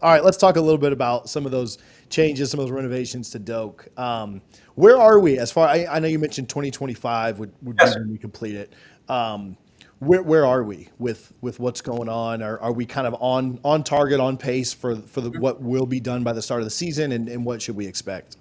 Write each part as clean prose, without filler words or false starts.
All right, let's talk a little bit about some of those changes, some of those renovations to Doak. Where are we as far? I know you mentioned 2025 would be Yes, when we complete it. Um, where are we with what's going on? Are we kind of on target, on pace for what will be done by the start of the season, and what should we expect?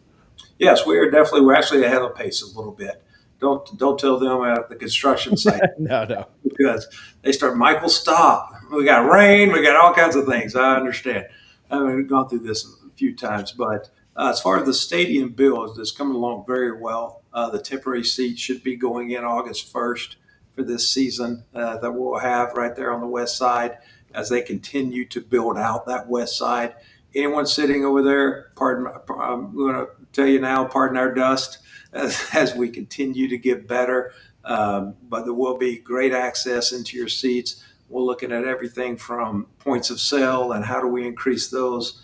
yes, we're actually ahead of pace a little bit. Don't tell them at the construction site No, no. because they start. Michael, stop! We got rain. We got all kinds of things. I understand. I've gone through this a few times, but as far as the stadium build, it's coming along very well. The temporary seats should be going in August 1st for this season that we'll have right there on the west side as they continue to build out that west side. Anyone sitting over there, pardon, I'm going to tell you now, pardon our dust as we continue to get better. But there will be great access into your seats. We're looking at everything from points of sale and how do we increase those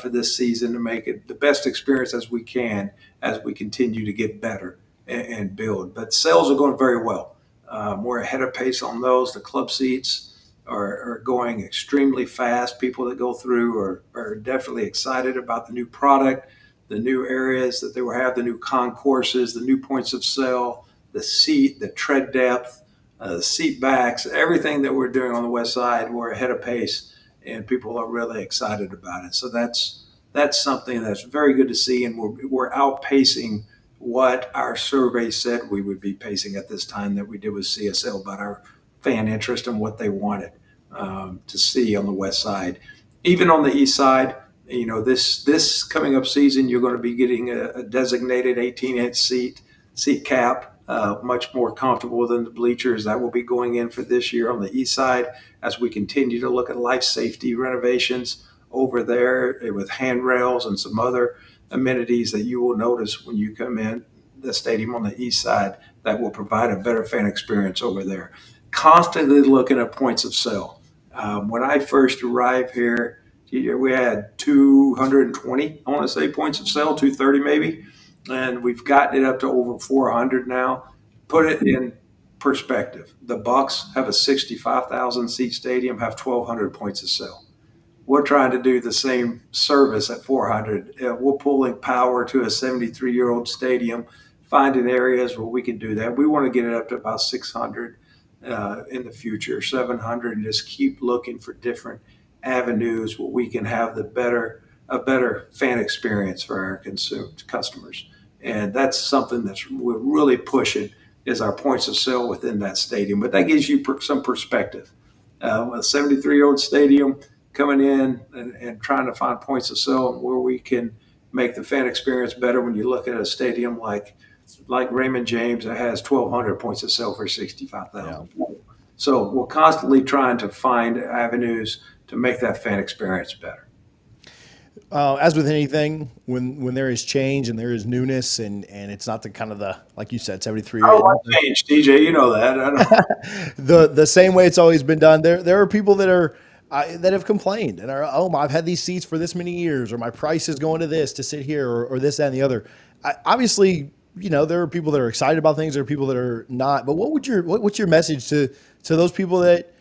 for this season to make it the best experience as we can as we continue to get better and build. But sales are going very well. We're ahead of pace on those. The club seats are going extremely fast. People that go through are definitely excited about the new product, the new areas that they will have, the new concourses, the new points of sale, the seat, the tread depth, the seat backs, everything that we're doing on the west side, we're ahead of pace, and people are really excited about it. So that's something that's very good to see, and we're outpacing what our survey said we would be pacing at this time that we did with CSL about our fan interest and what they wanted to see on the west side. Even on the east side, this coming up season, you're going to be getting a designated 18-inch seat cap, much more comfortable than the bleachers. That will be going in for this year on the east side as we continue to look at life safety renovations over there with handrails and some other amenities that you will notice when you come in the stadium on the east side that will provide a better fan experience over there. Constantly looking at points of sale. When I first arrived here, we had 220, I want to say, points of sale, 230 maybe, and we've gotten it up to over 400 now. Put it in perspective. The Bucks have a 65,000 seat stadium, have 1,200 points of sale. We're trying to do the same service at 400. We're pulling power to a 73-year-old stadium, finding areas where we can do that. We want to get it up to about 600 in the future, 700, and just keep looking for different avenues where we can have a better fan experience for our customers. And that's something that's we're really pushing is our points of sale within that stadium. But that gives you some perspective. A 73-year-old stadium coming in and trying to find points of sale where we can make the fan experience better when you look at a stadium like Raymond James that has 1,200 points of sale for Yeah. 65,000 people. So we're constantly trying to find avenues to make that fan experience better. As with anything, when there is change and there is newness, and it's not the kind of the like you said, 73 I year don't like change, DJ. You know that. I don't. the same way it's always been done. There are people that are that have complained and are, oh, I've had these seats for this many years, or my price is going to this to sit here, or this, that, and the other. Obviously, there are people that are excited about things. There are people that are not. But what's your message to those people that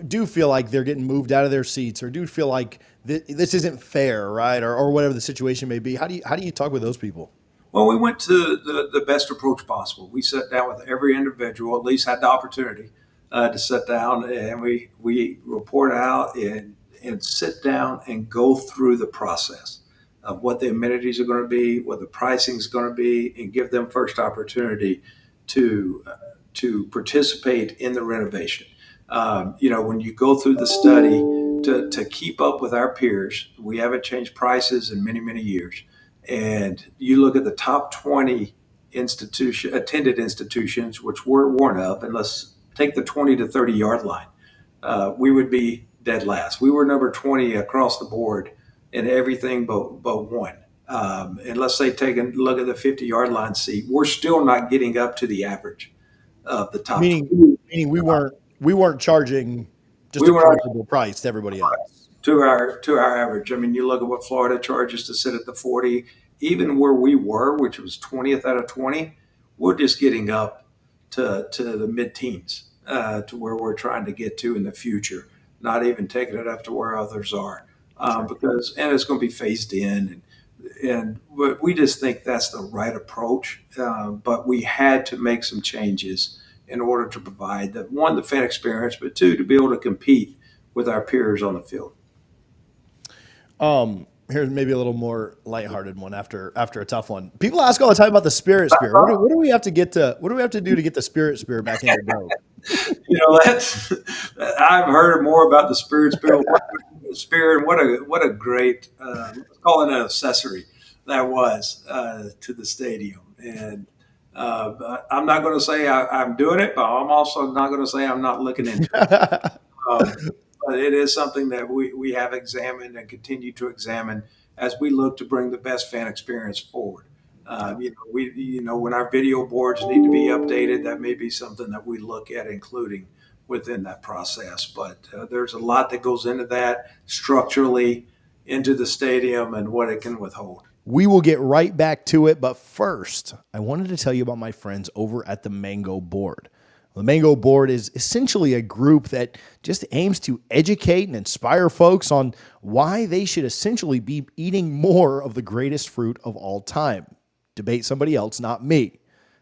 do feel like they're getting moved out of their seats, or do feel like this isn't fair, right? Or whatever the situation may be. How do you talk with those people? Well, we went to the best approach possible. We sat down with every individual, at least had the opportunity to sit down, and we report out and sit down and go through the process of what the amenities are going to be, what the pricing is going to be, and give them first opportunity to to participate in the renovation. When you go through the study to keep up with our peers, we haven't changed prices in many, many years, and you look at the top 20 attended institutions, which we're one of, and let's take the 20 to 30 yard line, we would be dead last. We were number 20 across the board in everything but one. And let's say take a look at the 50-yard line seat, we're still not getting up to the average of the top Meaning, 20. meaning we weren't charging just We a were comparable price to everybody else. to our average. I mean, you look at what Florida charges to sit at the 40, even where we were, which was 20th out of 20, we're just getting up to the mid-teens, to where we're trying to get to in the future, not even taking it up to where others are. Sure. because and it's going to be phased in, and we just think that's the right approach. But we had to make some changes in order to provide the fan experience, but two, to be able to compete with our peers on the field. Here's maybe a little more lighthearted one after a tough one. People ask all the time about the spirit spear. What do we have to get to? What do we have to do to get the spirit spear back into Doak? That's I've heard more about the spirit. What a great let's call it an accessory that was to the stadium. And I'm not going to say I'm doing it, but I'm also not going to say I'm not looking into it. Um, but it is something that we have examined and continue to examine as we look to bring the best fan experience forward. When our video boards need to be updated, that may be something that we look at including within that process. But there's a lot that goes into that structurally into the stadium and what it can withhold. We will get right back to it, but first, I wanted to tell you about my friends over at the Mango Board. The Mango Board is essentially a group that just aims to educate and inspire folks on why they should essentially be eating more of the greatest fruit of all time. Debate somebody else, not me.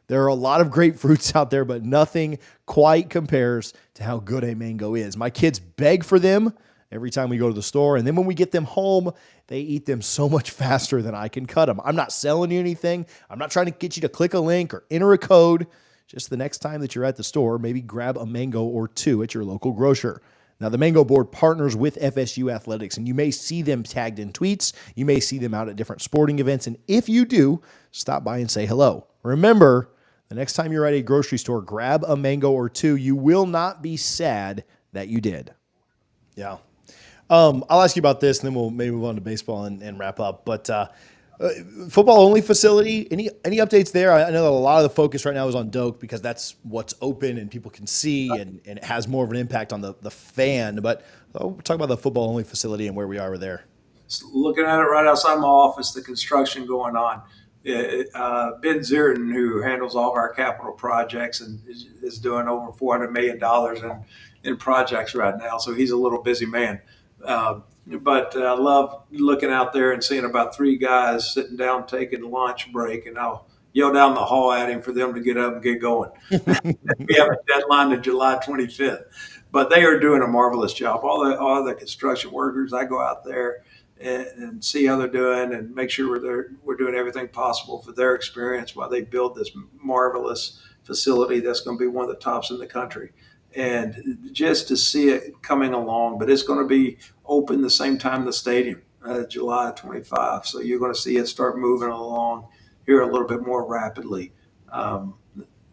There are a lot of great fruits out there, but nothing quite compares to how good a mango is. My kids beg for them every time we go to the store, and then when we get them home, they eat them so much faster than I can cut them. I'm not selling you anything. I'm not trying to get you to click a link or enter a code. Just the next time that you're at the store, maybe grab a mango or two at your local grocer. Now, the Mango Board partners with FSU Athletics, and you may see them tagged in tweets. You may see them out at different sporting events, and if you do, stop by and say hello. Remember, the next time you're at a grocery store, grab a mango or two. You will not be sad that you did. Yeah. I'll ask you about this, and then we'll maybe move on to baseball and wrap up. But football only facility. Any updates there? I know that a lot of the focus right now is on Doak because that's what's open and people can see, and it has more of an impact on the fan. But we'll talk about the football only facility and where we are there. Looking at it right outside my office, the construction going on. Ben Zierden, who handles all of our capital projects and is doing over $400 million in projects right now. So he's a little busy man. But I love looking out there and seeing about three guys sitting down taking lunch break, and I'll yell down the hall at him for them to get up and get going. We have a deadline of July 25th, but they are doing a marvelous job. All the construction workers, I go out there and see how they're doing and make sure we're doing everything possible for their experience while they build this marvelous facility that's going to be one of the tops in the country. And just to see it coming along, but it's going to be open the same time the stadium, July 25. So you're going to see it start moving along here a little bit more rapidly. Um,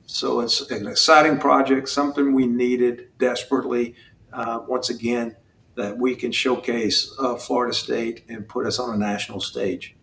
so it's an exciting project, something we needed desperately. Once again, that we can showcase Florida State and put us on a national stage.